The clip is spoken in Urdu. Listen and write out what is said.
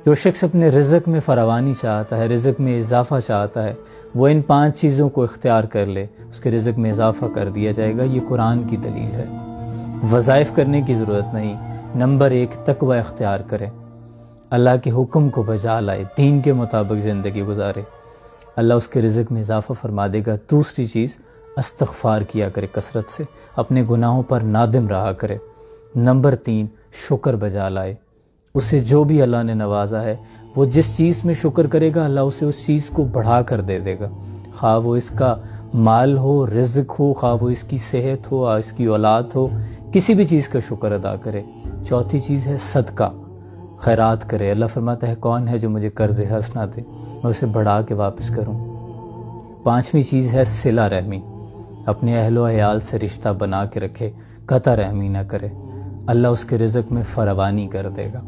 جو شخص اپنے رزق میں فراوانی چاہتا ہے، رزق میں اضافہ چاہتا ہے، وہ ان 5 چیزوں کو اختیار کر لے، اس کے رزق میں اضافہ کر دیا جائے گا۔ یہ قرآن کی دلیل ہے، وظائف کرنے کی ضرورت نہیں۔ نمبر 1، تقوی اختیار کرے، اللہ کے حکم کو بجا لائے، دین کے مطابق زندگی گزارے، اللہ اس کے رزق میں اضافہ فرما دے گا۔ دوسری چیز، استغفار کیا کرے کثرت سے، اپنے گناہوں پر نادم رہا کرے۔ نمبر 3، شکر بجا لائے، اسے جو بھی اللہ نے نوازا ہے، وہ جس چیز میں شکر کرے گا اللہ اسے اس چیز کو بڑھا کر دے دے گا، خواہ وہ اس کا مال ہو، رزق ہو، خواہ وہ اس کی صحت ہو، اس کی اولاد ہو، کسی بھی چیز کا شکر ادا کرے۔ چوتھی چیز ہے صدقہ، خیرات کرے۔ اللہ فرماتا ہے کون ہے جو مجھے قرض حسنہ دے، میں اسے بڑھا کے واپس کروں۔ 5ویں چیز ہے صلہ رحمی، اپنے اہل و عیال سے رشتہ بنا کے رکھے، قطع رحمی نہ کرے، اللہ اس کے رزق میں فراوانی کر دے گا۔